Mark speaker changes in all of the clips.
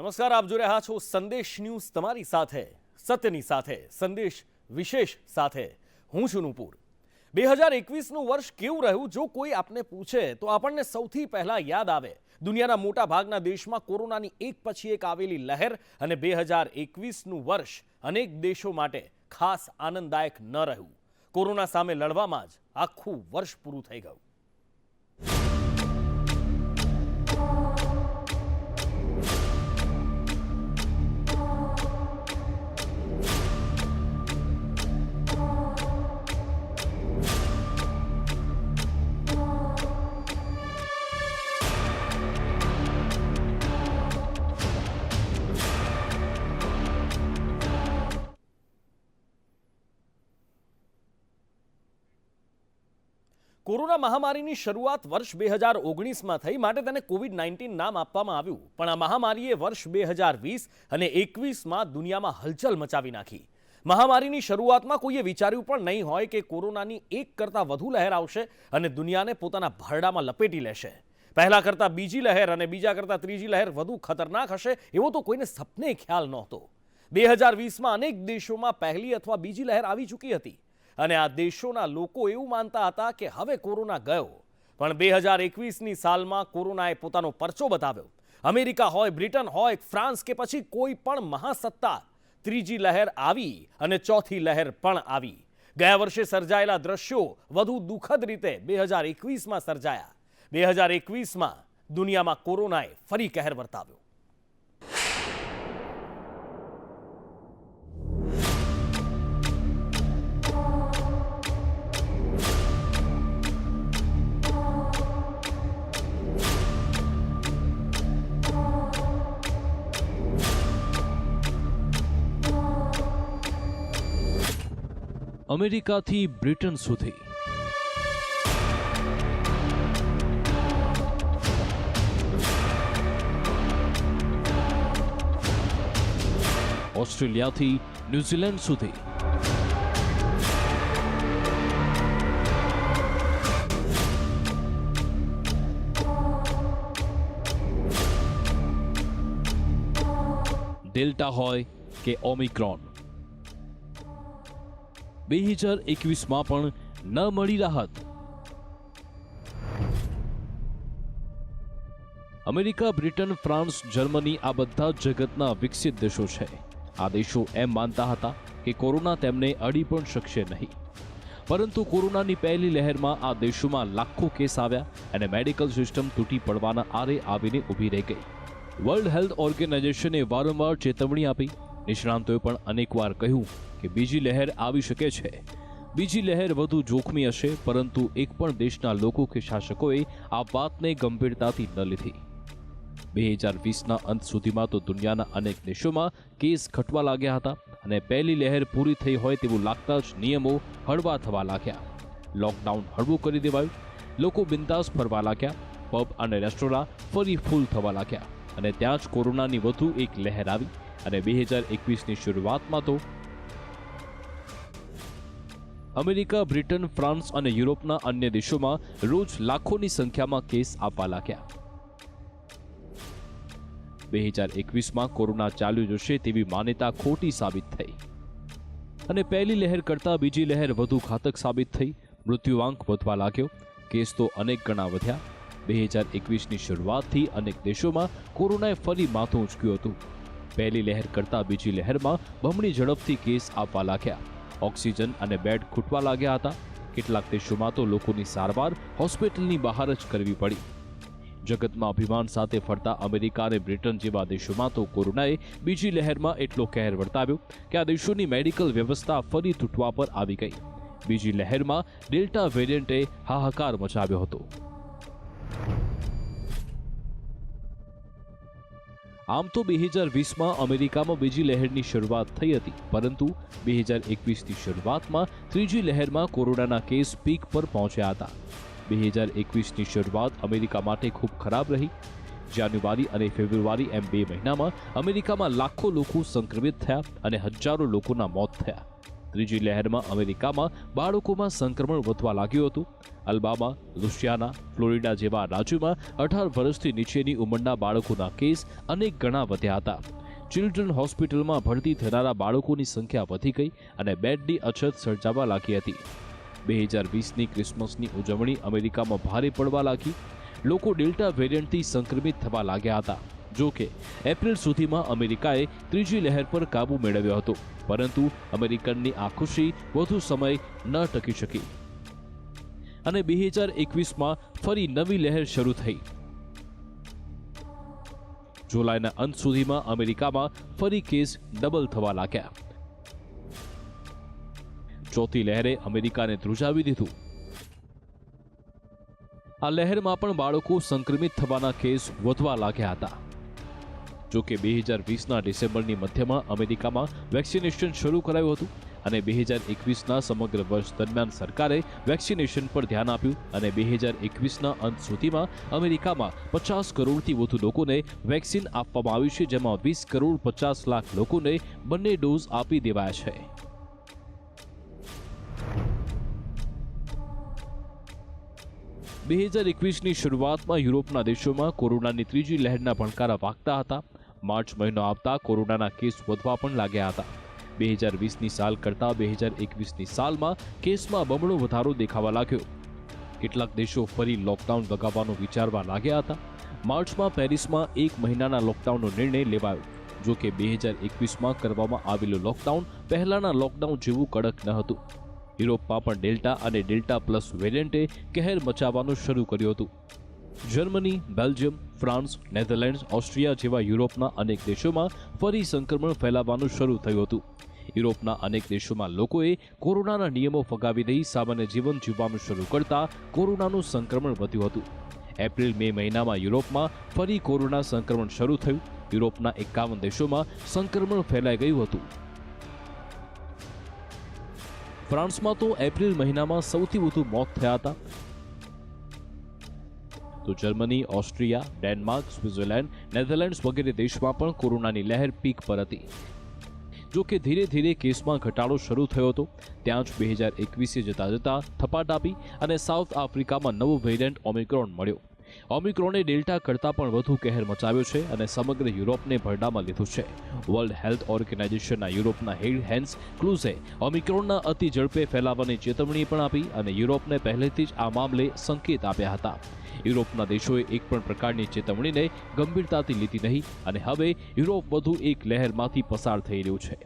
Speaker 1: નમસ્કાર, આપ જોઈ રહ્યા છો સંદેશ ન્યૂઝ, તમારી સાથે સત્યની સાથે સંદેશ વિશેષ સાથે હું છું નુપુર। 2021નું વર્ષ કેવું રહ્યું જો કોઈ આપને પૂછે તો આપણને સૌથી પહેલા યાદ આવે દુનિયાના મોટા ભાગના દેશમાં કોરોનાની એક પછી એક આવેલી લહેર અને 2021નું વર્ષ અનેક દેશો માટે ખાસ આનંદદાયક ન રહ્યું। કોરોના સામે લડવામાં જ આખું વર્ષ પૂરું થઈ ગયું। કોરોના મહામારીની શરૂઆત વર્ષ 2019માં થઈ, માટે તેને કોવિડ-19 નામ આપવામાં આવ્યું। પણ આ મહામારીએ વર્ષ 2020 અને 21માં દુનિયામાં હલચલ મચાવી નાખી। મહામારીની શરૂઆતમાં કોઈએ વિચાર્યું પણ નહીં હોય કે કોરોનાની એક કરતાં વધુ લહેર આવશે અને દુનિયાને પોતાના ભરડામાં લપેટી લેશે। પહેલા કરતાં બીજી લહેર અને બીજા કરતાં ત્રીજી લહેર વધુ ખતરનાક હશે એવો તો કોઈને સપને ખ્યાલ નહોતો। 2020માં અનેક દેશોમાં પહેલી અથવા બીજી લહેર આવી ચૂકી હતી અને આ દેશોના લોકો એવું માનતા હતા કે હવે કોરોના ગયો। પણ 2021ની સાલમાં કોરોનાએ પોતાનો પરચો બતાવ્યો। અમેરિકા હોય, બ્રિટન હોય, ફ્રાન્સ કે પછી કોઈ પણ મહાસત્તા, ત્રીજી લહેર આવી અને ચોથી લહેર પણ આવી। ગયા વર્ષે સર્જાયેલા દ્રશ્યો વધુ દુઃખદ રીતે 2021માં સર્જાયા। 2021માં દુનિયામાં કોરોનાએ ફરી કહેર વર્તાવ્યો।
Speaker 2: અમેરિકાથી બ્રિટન સુધી ઓસ્ટ્રેલિયાથી ન્યૂઝીલેન્ડ સુધી ડેલ્ટા હોય કે ઓમિક્રોન, 2021માં પણ ન મળી રાહત। અમેરિકા, બ્રિટન, ફ્રાન્સ, જર્મની આ બધા જગતના વિકસિત દેશો છે। આ દેશો એમ માનતા હતા કે કોરોના તેમને અડી પણ શકશે નહીં, પરંતુ કોરોનાની પહેલી લહેરમાં આ દેશોમાં લાખો કેસ આવ્યા અને મેડિકલ સિસ્ટમ તૂટી પડવાના આરે આવીને ઊભી રહી ગઈ। વર્લ્ડ હેલ્થ ઓર્ગેનાઇઝેશને વારંવાર ચેતવણી આપી। નિષ્ણાંતોએ પણ અનેકવાર કહ્યું કે બીજી લહેર આવી શકે છે। બીજી લહેર વધુ જોખમી હશે, પરંતુ એક પણ દેશના લોકો કે શાસકોએ આ વાતને ગંભીરતાથી ન લીધી। 2020ના અંત સુધીમાં તો દુનિયાના અનેક દેશોમાં કેસ ઘટવા લાગ્યા હતા અને પહેલી લહેર પૂરી થઈ હોય તેવું લાગતા જ નિયમો હળવા થવા લાગ્યા। લોકડાઉન હળવું કરી દેવાયું, લોકો બિંદાસ ફરવા લાગ્યા, પબ અને રેસ્ટોરાં ફરી ફૂલ થવા લાગ્યા અને ત્યાં જ કોરોનાની વધુ એક લહેર આવી અને 2021ની શરૂઆતમાં તો અમેરિકા, બ્રિટન, ફ્રાન્સ અને યુરોપના અન્ય દેશોમાં રોજ લાખોની સંખ્યામાં કેસ આવવા લાગ્યા। 2021માં કોરોના ચાલ્યું જશે તેવી માન્યતા ખોટી સાબિત થઈ અને પહેલી લહેર કરતાં બીજી લહેર વધુ ઘાતક સાબિત થઈ। મૃત્યુઆંક વધવા લાગ્યો, કેસ તો અનેક ગણા વધ્યા। 2021ની શરૂઆતથી અનેક દેશોમાં કોરોનાએ ફરી માથું ઊંચક્યું હતું। પહેલી લહેર કરતાં બીજી લહેરમાં બમણી ઝડપથી કેસ આવવા લાગ્યા। ઓક્સિજન અને બેડ ખૂટવા લાગ્યા હતા। કેટલાક દેશોમાં તો લોકોની સારવાર હોસ્પિટલની બહાર જ કરવી પડી। જગતમાં અભિમાન સાથે ફરતા અમેરિકા અને બ્રિટન જેવા દેશોમાં તો કોરોનાએ બીજી લહેરમાં એટલો કહેર વર્તાવ્યો કે આ દેશોની મેડિકલ વ્યવસ્થા ફરી તૂટવા પર આવી ગઈ। બીજી લહેરમાં ડેલ્ટા વેરિયન્ટે હાહાકાર મચાવ્યો હતો। આમ તો 2020માં અમેરિકામાં બીજી લહેરની શરૂઆત થઈ હતી, પરંતુ 2021ની શરૂઆતમાં ત્રીજી લહેરમાં કોરોનાના કેસ પીક પર પહોંચ્યા હતા। 2021ની શરૂઆત અમેરિકા માટે ખૂબ ખરાબ રહી। જાન્યુઆરી અને ફેબ્રુઆરી એમ 2 મહિનામાં અમેરિકામાં લાખો લોકો સંક્રમિત થયા અને હજારો લોકોના મોત થયા। ત્રીજી લહેરમાં અમેરિકામાં બાળકોમાં સંક્રમણ વધવા લાગ્યું હતું. અલબામા, લુસિયાના, ફ્લોરિડા જેવા રાજ્યોમાં 18 વર્ષથી નીચેની ઉંમરના બાળકોના કેસ અનેક ગણા વધ્યા હતા. ચિલ્ડ્રન હોસ્પિટલમાં ભરતી થનારા બાળકોની સંખ્યા વધી ગઈ અને બેડની અછત સર્જાવા લાગી હતી. 2020ની ક્રિસમસની ઉજવણી અમેરિકામાં ભારે પડવા લાગી. લોકો ડેલ્ટા વેરિયન્ટથી સંક્રમિત થવા લાગ્યા હતા. જો કે એપ્રિલ સુધીમાં અમેરિકાએ ત્રીજી લહેર પર કાબૂ મેળવ્યો હતો, પરંતુ અમેરિકનની આ ખુશી વધુ સમય ન ટકી શકી અને 2021માં ફરી નવી લહેર શરૂ થઈ. જુલાઈના અંત સુધીમાં અમેરિકામાં ફરી કેસ ડબલ થવા લાગ્યા. ચોથી લહેરે અમેરિકાને ધ્રુજાવી દીધું. આ લહેરમાં પણ બાળકો સંક્રમિત થવાના કેસ વધવા લાગ્યા હતા. જો કે 2020ના ડિસેમ્બરની મધ્યમાં અમેરિકામાં વેક્સિનેશન શરૂ કરાયું હતું અને 2021ના સમગ્ર વર્ષ દરમિયાન સરકારે વેક્સિનેશન પર ધ્યાન આપ્યું અને 2021ના અંત સુધીમાં અમેરિકામાં 50 કરોડથી વધુ લોકોને વેક્સિન આપવામાં આવી છે, જેમાં 20 કરોડ 50 લાખ લોકોને બંને ડોઝ આપી દેવાયા છે. બે 2021ની શરૂઆતમાં યુરોપના દેશોમાં કોરોનાની ત્રીજી લહેરના ભણકારા વાગતા હતા. માર્ચ મહિનો આવતા કોરોનાના કેસ વધવા પણ લાગ્યા હતા. 2020ની સાલ કરતાં 2021ની સાલમાં કેસમાં બમણો વધારો દેખાવા લાગ્યો. કેટલાક દેશો ફરી લોકડાઉન લગાવવાનું વિચારવા લાગ્યા હતા. માર્ચમાં પેરિસમાં 1 મહિનાના લોકડાઉનનો નિર્ણય લેવાયો. જો કે 2021માં કરવામાં આવેલું લોકડાઉન પહેલાના લોકડાઉન જેવું કડક ન હતું. યુરોપમાં પણ ડેલ્ટા અને ડેલ્ટા પ્લસ વેરિયન્ટે કહેર મચાવવાનું શરૂ કર્યું હતું. Germany, Belgium, France, Netherlands, Austria જેવા યુરોપના અનેક દેશોમાં ફરી સંક્રમણ ફેલાવાનું શરૂ થયું હતું. યુરોપના અનેક દેશોમાં લોકોએ કોરોનાના નિયમો ફગાવી દઈ સામાન્ય જીવન જીવવાનું શરૂ કરતા કોરોનાનું સંક્રમણ વધ્યું હતું. એપ્રિલ-મે મહિનામાં યુરોપમાં ફરી કોરોના સંક્રમણ શરૂ થયું. યુરોપના 51 દેશોમાં સંક્રમણ ફેલાઈ ગયું હતું. ફ્રાન્સમાં તો એપ્રિલ મહિનામાં સૌથી વધુ મોત થયા હતા. તો Germany, Austria, Denmark, Switzerland, Netherlands વગેરે દેશમાં પણ કોરોનાની લહેર પીક પર હતી. જો કે ધીરે ધીરે કેસમાં ઘટાડો શરૂ થયો હતો. ત્યાં જ 2021 જતા જતા થપાટ આપી અને સાઉથ આફ્રિકામાં નવો વેરિયન્ટ ઓમિક્રોન મળ્યો. ઓમિક્રોને ડેલ્ટા કરતાં પણ વધુ કહેર મચાવ્યો છે અને સમગ્ર યુરોપને ભરડામાં લીધું છે. વર્લ્ડ હેલ્થ ઓર્ગેનાઇઝેશનના યુરોપના હેડ હેન્સ ક્લુઝે ઓમિક્રોનના અતિ ઝડપે ફેલાવાની ચેતવણી પણ આપી અને યુરોપને પહેલેથી જ આ મામલે સંકેત આપ્યા હતા. યુરોપના દેશોએ એક પણ પ્રકારની ચેતવણીને ગંભીરતાથી લીધી નહીં અને હવે યુરોપ વધુ એક લહેરમાંથી પસાર થઈ રહ્યું છે.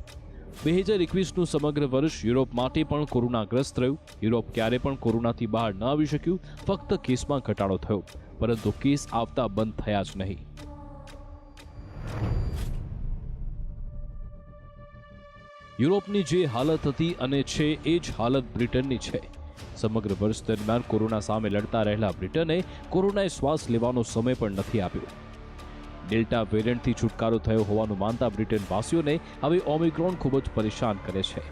Speaker 2: 2021નું સમગ્ર વર્ષ યુરોપ માટે પણ કોરોનાગ્રસ્ત રહ્યું. યુરોપ ક્યારે પણ કોરોનાથી બહાર ન આવી શક્યું. ફક્ત કેસમાં ઘટાડો થયો, પરંતુ કેસ આવતા બંધ થયા જ નહીં. યુરોપની જે હાલત હતી અને છે એ જ હાલત બ્રિટનની છે. સમગ્ર વર્ષ દરમિયાન કોરોના સામે લડતા રહેલા બ્રિટને કોરોનાએ શ્વાસ લેવાનો સમય પણ નથી આપ્યો. ડેલ્ટા વેરિયન્ટથી છુટકારો થયો હોવાનું માનતા બ્રિટનવાસીઓને હવે ઓમિક્રોન ખૂબ જ પરેશાન કરે છે.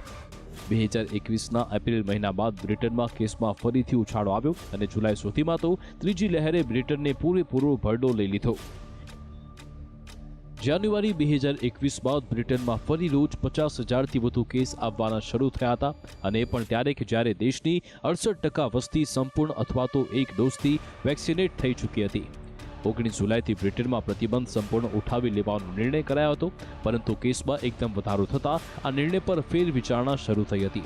Speaker 2: 2021ના એપ્રિલ મહિના બાદ બ્રિટનમાં કેસમાં ફરીથી ઉછાળો આવ્યો અને જુલાઈ સુધીમાં તો ત્રીજી લહેરે બ્રિટનને પૂરેપૂરો ભરડો લઈ લીધો. જાન્યુઆરી 2021 બાદ બ્રિટનમાં ફરી રોજ 50,000થી વધુ કેસ આવવાના શરૂ થયા હતા અને એ પણ ત્યારે કે જ્યારે દેશની 68% વસ્તી સંપૂર્ણ અથવા તો એક ડોઝથી વેક્સિનેટ થઈ ચૂકી હતી. 19 જુલાઈથી બ્રિટનમાં પ્રતિબંધ સંપૂર્ણ ઉઠાવી લેવાનો નિર્ણય કરાયો હતો, પરંતુ કેસમાં એકદમ વધારો થતાં આ નિર્ણય પર ફેર વિચારણા શરૂ થઈ હતી.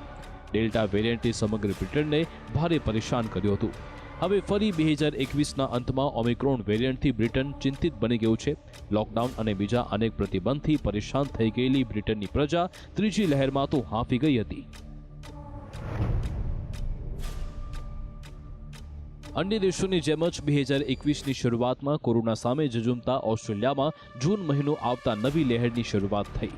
Speaker 2: ડેલ્ટા વેરિયન્ટે સમગ્ર બ્રિટનને ભારે પરેશાન કર્યું હતું. હવે ફરી 2021ના અંતમાં ઓમિક્રોન વેરિયન્ટથી બ્રિટન ચિંતિત બની ગયું છે. લોકડાઉન અને બીજા અનેક પ્રતિબંધથી પરેશાન થઈ ગયેલી બ્રિટનની પ્રજા ત્રીજી લહેરમાં તો હાંફી ગઈ હતી. અન્ય દેશોની જેમ જ 2021ની શરૂઆતમાં કોરોના સામે ઝઝૂમતા ઓસ્ટ્રેલિયામાં જૂન મહિનો આવતા નવી લહેરની શરૂઆત થઈ.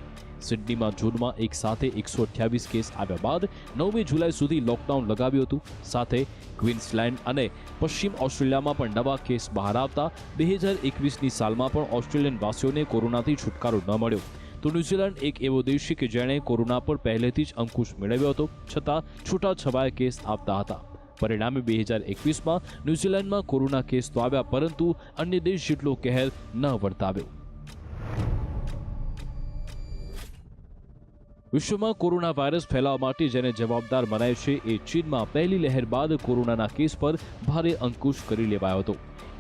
Speaker 2: સિડનીમાં જૂનમાં એક સાથે 128 કેસ આવ્યા બાદ 9મી જુલાઈ સુધી લોકડાઉન લગાવ્યું હતું. સાથે ક્વીન્સલેન્ડ અને પશ્ચિમ ઓસ્ટ્રેલિયામાં પણ નવા કેસ બહાર આવતા 2021ની સાલમાં પણ ઓસ્ટ્રેલિયન વાસીઓને કોરોનાથી છુટકારો ન મળ્યો. તો ન્યૂઝીલેન્ડ એક એવો દેશ છે કે જેણે કોરોના પર પહેલેથી જ અંકુશ મેળવ્યો હતો, છતાં છૂટાછવાયા કેસ આવતા હતા. પરિણામે 2021માં ન્યૂઝીલેન્ડમાં કોરોના કેસ તો આવ્યા, પરંતુ અન્ય દેશ જેટલો કહેર ન વર્તાવ્યો. વિશ્વમાં કોરોના વાયરસ ફેલાવા માટે જેને જવાબદાર મનાય છે એ ચીનમાં પહેલી લહેર બાદ કોરોનાના કેસ પર ભારે અંકુશ કરી લેવાયો હતો.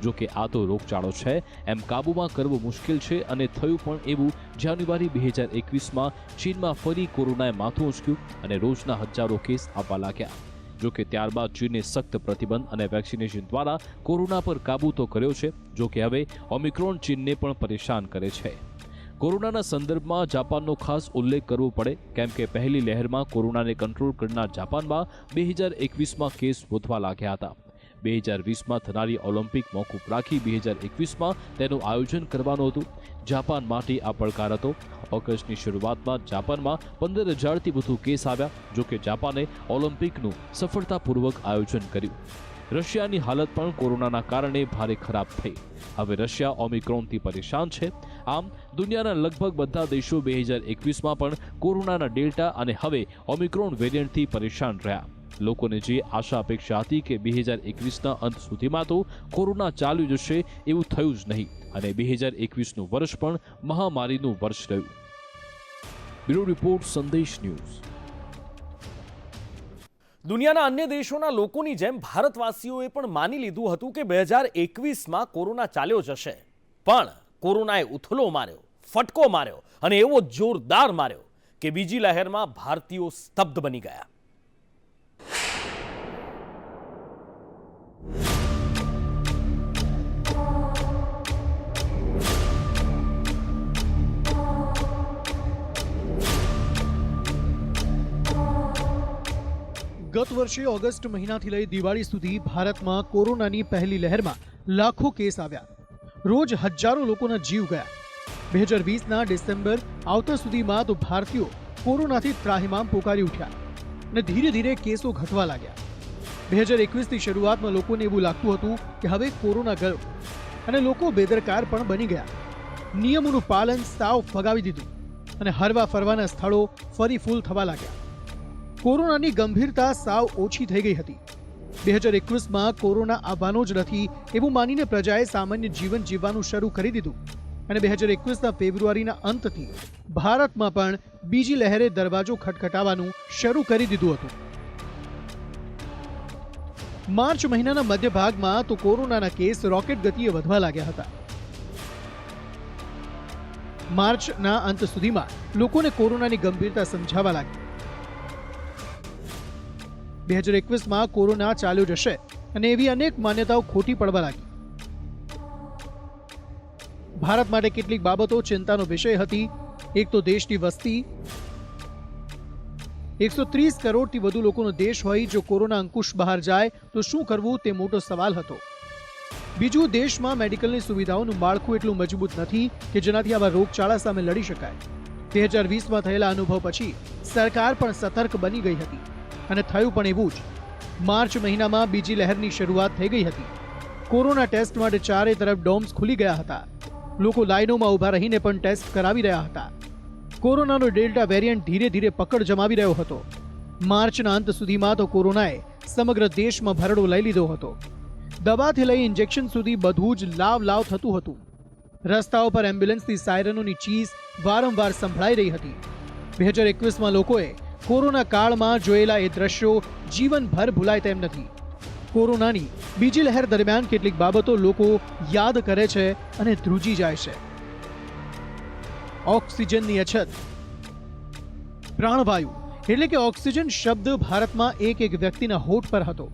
Speaker 2: જો કે આ તો રોગચાળો છે એમ કાબૂમાં કરવો મુશ્કેલ છે અને થયું પણ એવું જાન્યુઆરી 2021માં ચીનમાં ફરી કોરોનાએ માથું ઉંચક્યું અને રોજના હજારો કેસ આવવા લાગ્યા. જો કે ત્યારબાદ ચીને સખ્ત પ્રતિબંધ અને વેક્સિનેશન દ્વારા કોરોના પર કાબૂ તો કર્યો છે. જો કે હવે ઓમિક્રોન ચીનને પણ પરેશાન કરે છે. કોરોનાના સંદર્ભમાં જાપાનનો ખાસ ઉલ્લેખ કરવો પડે, કેમ કે પહેલી લહેરમાં કોરોનાને કંટ્રોલ કરનાર જાપાનમાં 2021માં કેસ વધવા લાગ્યા હતા. 2020માં થનારી ઓલિમ્પિક મોકૂફ રાખી 2021માં તેનું આયોજન કરવાનું હતું. જાપાન માટે આ પડકાર હતો. ઓગસ્ટની શરૂઆતમાં જાપાનમાં 15,000થી વધુ કેસ આવ્યા. જો કે જાપાને ઓલિમ્પિકનું સફળતાપૂર્વક આયોજન કર્યું. રશિયાની હાલત પણ કોરોનાના કારણે ભારે ખરાબ થઈ. હવે રશિયા ઓમિક્રોનથી પરેશાન છે. આમ દુનિયાના લગભગ બધા દેશો 2021માં પણ કોરોનાના ડેલ્ટા અને હવે ઓમિક્રોન વેરિયન્ટથી પરેશાન રહ્યા. લોકોને જે આશા અપેક્ષા હતી કે 2021ના અંત સુધીમાં તો કોરોના ચાલ્યું જશે, એવું થયું જ નહીં અને 2021નું વર્ષ પણ મહામારીનું વર્ષ રહ્યું. બ્યુરો રિપોર્ટ, સંદેશ ન્યૂઝ.
Speaker 1: દુનિયાના અન્ય દેશોના લોકોની જેમ ભારતવાસીઓએ પણ માની લીધું હતું કે 2021માં કોરોના ચાલ્યો જશે, પણ કોરોનાએ ઉથલો માર્યો, ફટકો માર્યો અને એવો જોરદાર માર્યો કે બીજી લહેરમાં ભારતીયો સ્તબ્ધ બની ગયા.
Speaker 3: ગત વર્ષે ઓગસ્ટ મહિનાથી લઈ દિવાળી સુધી ભારતમાં કોરોનાની પહેલી લહેરમાં લાખો કેસ આવ્યા. રોજ હજારો લોકોના જીવ ગયા. 2020ના ડિસેમ્બર આવતા સુધીમાં તો ભારતીયો કોરોનાથી ત્રાહિમામ પોકારી ઉઠ્યા અને ધીરે ધીરે કેસો ઘટવા લાગ્યા. 2021ની શરૂઆતમાં લોકોને એવું લાગતું હતું કે હવે કોરોના ગયો અને લોકો બેદરકાર પણ બની ગયા. નિયમોનું પાલન સાવ ફગાવી દીધું અને હરવા ફરવાના સ્થળો ફરી ફૂલ થવા લાગ્યા. કોરોનાની ગંભીરતા સાવ ઓછી થઈ ગઈ હતી. 2021માં કોરોના આવવાનો જ નથી એવું માનીને પ્રજાએ સામાન્ય જીવન જીવવાનું શરૂ કરી દીધું અને 2021ના ફેબ્રુઆરીના અંતથી ભારતમાં પણ બીજી લહેરે દરવાજો ખટખટાવવાનું શરૂ કરી દીધું હતું. માર્ચ મહિનાના મધ્ય ભાગમાં તો કોરોનાના કેસ રોકેટ ગતિએ વધવા લાગ્યા હતા. માર્ચના અંત સુધીમાં લોકોને કોરોનાની ગંભીરતા સમજાવવા લાગી. 2021માં કોરોના ચાલ્યો જશે અને એવી અનેક માન્યતાઓ ખોટી પડવા લાગી. ભારત માટે કેટલીક બાબતો ચિંતાનો વિષય હતી. એક તો દેશની વસ્તી. 130 કરોડથી વધુ લોકોનો દેશ હોય, જો કોરોના અંકુશ બહાર જાય તો શું કરવું તે મોટો સવાલ હતો. બીજું, દેશમાં મેડિકલની સુવિધાઓનું માળખું એટલું મજબૂત નથી કે જેનાથી આવા રોગચાળા સામે લડી શકાય. 2020માં થયેલા અનુભવ પછી સરકાર પણ સતર્ક બની ગઈ હતી અને થયું પણ એવું જ. માર્ચ મહિનામાં બીજી લહેરની શરૂઆત થઈ ગઈ હતી. કોરોના ટેસ્ટ માટે ચારે તરફ ડોમ્સ ખુલી ગયા હતા. લોકો લાઈનોમાં ઊભા રહીને પણ ટેસ્ટ કરાવી રહ્યા હતા. કોરોનાનો ડેલ્ટા વેરિયન્ટ ધીરે ધીરે પકડ જમાવી રહ્યો હતો. માર્ચના અંત સુધીમાં તો કોરોનાએ સમગ્ર દેશમાં ભરડો લઈ લીધો હતો. દવાથી લઈ ઇન્જેક્શન સુધી બધું જ લાવ થતું હતું. રસ્તાઓ પર એમ્બ્યુલન્સની સાયરનોની ચીસ વારંવાર સંભળાઈ રહી હતી. 2021માં લોકોએ કોરોના કાળમાં જોયેલા એ દ્રશ્યો જીવનભર ભૂલાય તેમ નથી. કોરોનાની બીજી લહેર દરમિયાન કેટલીક બાબતો લોકો યાદ કરે છે અને ધ્રુજી જાય છે. ઓક્સિજનની અછત. પ્રાણવાયુ એટલે કે ઓક્સિજન શબ્દ ભારતમાં એક વ્યક્તિના હોઠ પર હતો.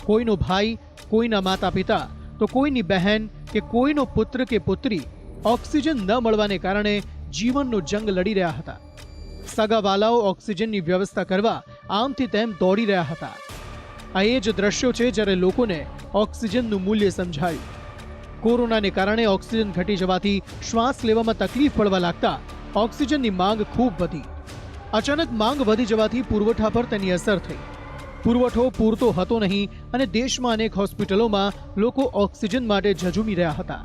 Speaker 3: કોઈનો ભાઈ, કોઈના માતા પિતા, તો કોઈની બહેન કે કોઈનો પુત્ર કે પુત્રી ઓક્સિજન ન મળવાને કારણે જીવનનો જંગ લડી રહ્યા હતા. સગાવાલાઓ ઓક્સિજનની વ્યવસ્થા કરવા આમથી તેમ દોડી રહ્યા હતા. આ એ જ દ્રશ્યો છે જ્યારે લોકોને ઓક્સિજનનું મૂલ્ય સમજાયું. કોરોનાને કારણે ઓક્સિજન ઘટી જવાથી શ્વાસ લેવામાં તકલીફ પડવા લાગતા ઓક્સિજનની માંગ ખૂબ વધી. અચાનક માંગ વધી જવાથી પુરવઠા પર તેની અસર થઈ. પુરવઠો પૂરતો હતો નહીં અને દેશમાં અનેક હોસ્પિટલોમાં લોકો ઓક્સિજન માટે ઝઝૂમી રહ્યા હતા.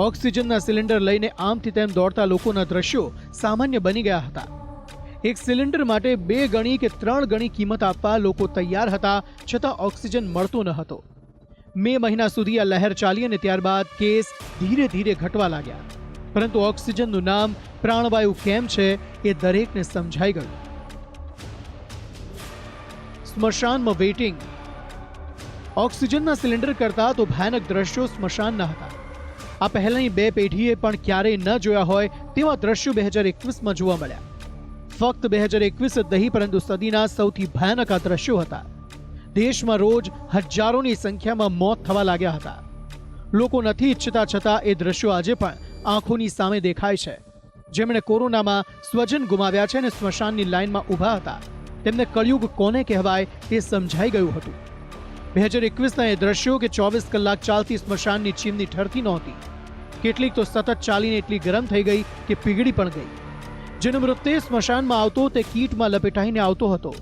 Speaker 3: ઓક્સિજનના સિલિન્ડર લઈને આમથી તેમ દોડતા લોકોના દ્રશ્યો સામાન્ય બની ગયા હતા. એક સિલિન્ડર માટે 2 ગણી કે 3 ગણી કિંમત આપવા લોકો તૈયાર હતા, છતાં ઓક્સિજન મળતો ન હતો. મે મહિના સુધી આ લહેર ચાલી અને ત્યારબાદ કેસ ધીરે ધીરે ઘટવા લાગ્યા. પરંતુ ઓક્સિજનનું નામ પ્રાણવાયુ કેમ છે એ દરેકને સમજાઈ ગયું. સ્મશાનમાં વેઇટિંગ. ઓક્સિજનના સિલિન્ડર કરતા તો ભયાનક દ્રશ્યો સ્મશાનના હતા. આ પહેલાની 2 પેઢીએ પણ ક્યારેય ન જોયા હોય તેવા દ્રશ્યો 2021માં જોવા મળ્યા. ફક્ત 2021 જ નહીં, પરંતુ સદીના સૌથી ભયાનક આ દ્રશ્યો હતા. દેશમાં રોજ હજારોની સંખ્યામાં મોત થવા લાગ્યા હતા. લોકો નથી ઈચ્છતા છતાં એ દ્રશ્યો આજે પણ આંખોની સામે દેખાય છે. જેમણે કોરોનામાં સ્વજન ગુમાવ્યા છે અને સ્મશાનની લાઈનમાં ઊભા હતા, તેમને કળિયુગ કોને કહેવાય તે સમજાઈ ગયું હતું. 2021ના એ દ્રશ્યો કે 24 કલાક ચાલતી સ્મશાનની ચીમની ઠરતી નહોતી. કેટલીક તો સતત ચાલીને એટલી ગરમ થઈ ગઈ કે પીગળી પણ ગઈ. જેનો મૃતદેહ સ્મશાનમાં આવતો તે કીટમાં લપેટાઈને આવતો હતો.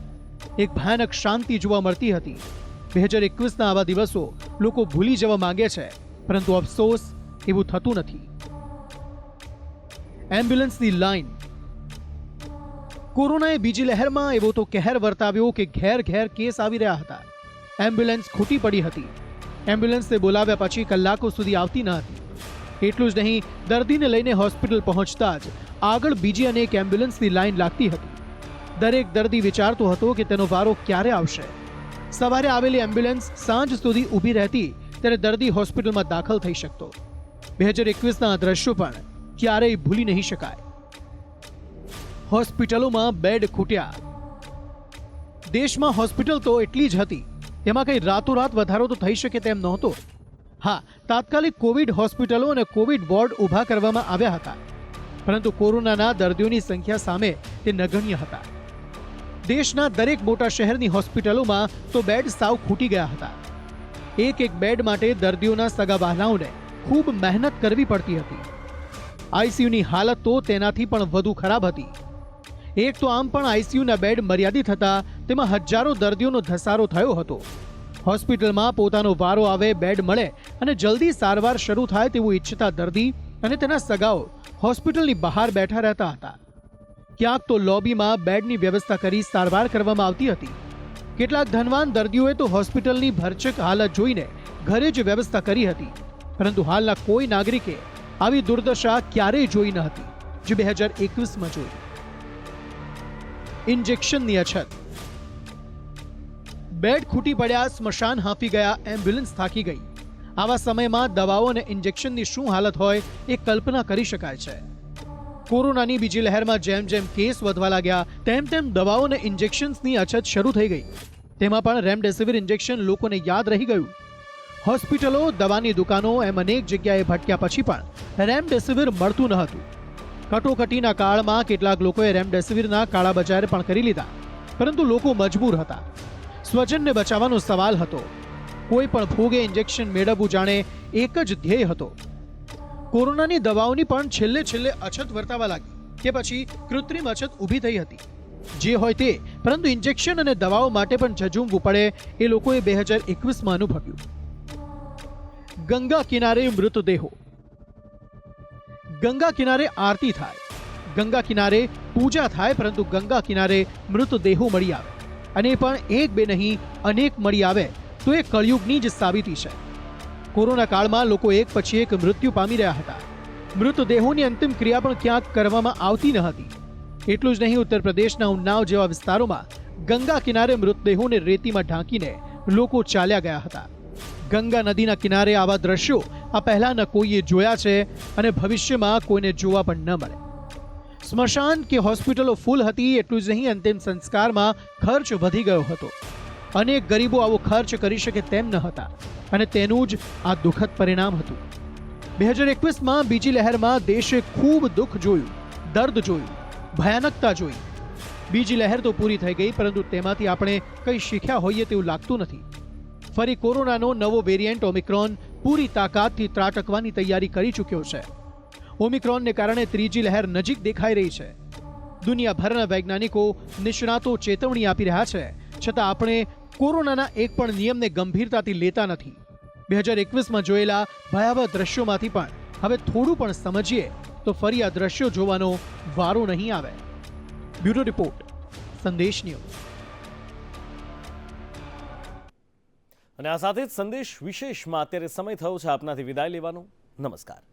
Speaker 3: એક ભયાનક શાંતિ જોવા મળતી હતી. 2021ના આવા દિવસો લોકો ભૂલી જવા માંગે છે, પરંતુ અફસોસ એવું થતું નથી. એમ્બ્યુલન્સની લાઈન. કોરોનાએ બીજી લહેરમાં એવો તો કહેર વર્તાવ્યો કે ઘેર ઘેર કેસ આવી રહ્યા હતા. એમ્બ્યુલન્સ ખૂટી પડી હતી. એમ્બ્યુલન્સને બોલાવ્યા પછી કલાકો સુધી આવતી ન હતી. એટલું જ નહીં, દર્દીને લઈને હોસ્પિટલ પહોંચતા જ આગળ બીજી અનેક એમ્બ્યુલન્સની લાઈન લાગતી હતી. દરેક દર્દી વિચારતો હતો કે તેનો વારો ક્યારે આવશે. સવારે આવેલી એમ્બ્યુલન્સ સાંજ સુધી ઊભી રહેતી ત્યારે દર્દી હોસ્પિટલમાં દાખલ થઈ શકતો. 2021ના આ દ્રશ્યો પણ ક્યારેય ભૂલી નહીં શકાય. હોસ્પિટલોમાં બેડ ખૂટ્યા. દેશમાં હોસ્પિટલ તો એટલી જ હતી, તેમાં કંઈ રાતોરાત વધારો તો થઈ શકે તેમ નહોતો. હા, તાત્કાલિક કોવિડ હોસ્પિટલો અને કોવિડ વોર્ડ ઊભા કરવામાં આવ્યા હતા, પરંતુ કોરોનાના દર્દીઓની સંખ્યા સામે તે નગણ્ય હતા. દેશના દરેક મોટા શહેરની હોસ્પિટલોમાં તો બેડ સાવ ખૂટી ગયા હતા. એક એક બેડ માટે દર્દીઓના સગા વહાલાઓને ખૂબ મહેનત કરવી પડતી હતી. આઈસીયુની હાલત તો તેનાથી પણ વધુ ખરાબ હતી. એક તો આમ પણ આઈસીયુના બેડ મર્યાદિત હતા, તેમાં હજારો દર્દીઓનો ધસારો થયો હતો. હોસ્પિટલમાં પોતાનો વારો આવે, બેડ મળે અને જલ્દી સારવાર શરૂ થાય તેવું ઈચ્છતા દર્દી અને તેના સગાઓ હોસ્પિટલની બહાર બેઠા રહેતા હતા. ક્યાંક તો લોબીમાં બેડની વ્યવસ્થા કરી સારવાર કરવામાં આવતી હતી. કેટલાક ધનવાન દર્દીઓએ તો હોસ્પિટલની ભરચક હાલત જોઈને ઘરે જ વ્યવસ્થા કરી હતી, પરંતુ હાલના કોઈ નાગરિકે આવી દુર્દશા ક્યારેય જોઈ ન હતી, જે 2021માં જોઈ. ઇન્જેક્શનની અછત. બેડ ખૂટી પડ્યા, સ્મશાન હાંફી ગયા, એમ્બ્યુલન્સ થાકી ગઈ. આવા સમયમાં દવાઓ અને ઇન્જેક્શનની શું હાલત હોય એ કલ્પના કરી શકાય છે. કોરોનાની બીજી લહેરમાં જેમ જેમ કેસ વધવા લાગ્યા તેમ તેમ દવાઓ અને ઇન્જેક્શન્સની અછત શરૂ થઈ ગઈ. તેમાં પણ રેમડેસિવિર ઇન્જેક્શન લોકોને યાદ રહી ગયું. હોસ્પિટલો, દવાની દુકાનો એમ અનેક જગ્યાએ ભટક્યા પછી પણ રેમડેસિવિર મળતું ન હતું. કટોકટીના કાળમાં કેટલાક લોકોએ રેમડેસિવિરના કાળા બજાર પણ કરી લીધા, પરંતુ લોકો મજબૂર હતા. સ્વજનને બચાવવાનો સવાલ હતો. કોઈ પણ ભોગે ઇન્જેક્શન મેળવવું જાણે એક જ ધ્યેય હતો. કોરોનાની દવાઓની પણ છેલ્લે અછત વર્તાવા લાગી કે પછી કૃત્રિમ અછત ઊભી થઈ હતી. જે હોય તે, પરંતુ ઇન્જેક્શન અને દવાઓ માટે પણ ઝઝૂમવું પડે એ લોકોએ 2021માં અનુભવ્યું. ગંગા કિનારે મૃતદેહો. ગંગા કિનારે આરતી થાય, ગંગા કિનારે પૂજા થાય, પરંતુ ગંગા કિનારે મૃતદેહો મળી આવે, અને પણ એક બે નહીં અનેક મળી આવે તો એ કળિયુગની જ સાબિતી છે. કોરોના કાળમાં લોકો એક પછી એક મૃત્યુ પામી રહ્યા હતા. મૃતદેહોની અંતિમ ક્રિયા પણ ક્યાંક કરવામાં આવતી ન હતી. એટલું જ નહીં, ઉત્તર પ્રદેશના ઉન્નાવ જેવા વિસ્તારોમાં ગંગા કિનારે મૃતદેહોને રેતીમાં ઢાંકીને લોકો ચાલ્યા ગયા હતા. ગંગા નદીના કિનારે આવા દ્રશ્યો આ પહેલા ન કોઈએ જોયા છે અને ભવિષ્યમાં કોઈને જોવા પણ ન મળે. સ્મશાન કે હોસ્પિટલો ફૂલ હતી. એટલું જ નહીં, અંતિમ સંસ્કારમાં ખર્ચ વધી ગયો હતો. અનેક ગરીબો આવો ખર્ચ કરી શકે તેમ ન હતા, અને તેનું જ આ દુઃખદ પરિણામ હતું. 2021માં બીજી લહેરમાં દેશે ખૂબ દુઃખ જોયું, દર્દ જોયું, ભયાનકતા જોઈ. બીજી લહેર તો પૂરી થઈ ગઈ, પરંતુ તેમાંથી આપણે કંઈ શીખ્યા હોઈએ તેવું લાગતું નથી. ફરી કોરોનાનો નવો વેરિયન્ટ ઓમિક્રોન પૂરી તાકાતથી ત્રાટકવાની તૈયારી કરી ચૂક્યો છે. ઓમિક્રોનને કારણે ત્રીજી લહેર નજીક દેખાઈ રહી છે. દુનિયાભરના વૈજ્ઞાનિકો, નિષ્ણાતો ચેતવણી આપી રહ્યા છે, છતાં આપણે કોરોનાના એક પણ નિયમને ગંભીરતાથી લેતા નથી. 2021માં જોયેલા ભયાવહ દ્રશ્યોમાંથી પણ હવે થોડું પણ સમજીએ તો ફરી આ દ્રશ્યો જોવાનો વારો નહીં આવે. બ્યુરો રિપોર્ટ, સંદેશ ન્યૂઝ.
Speaker 1: અને આ સાથે જ સંદેશ વિશેષમાં અત્યારે સમય થયો છે આપનાથી વિદાય લેવાનો. નમસ્કાર.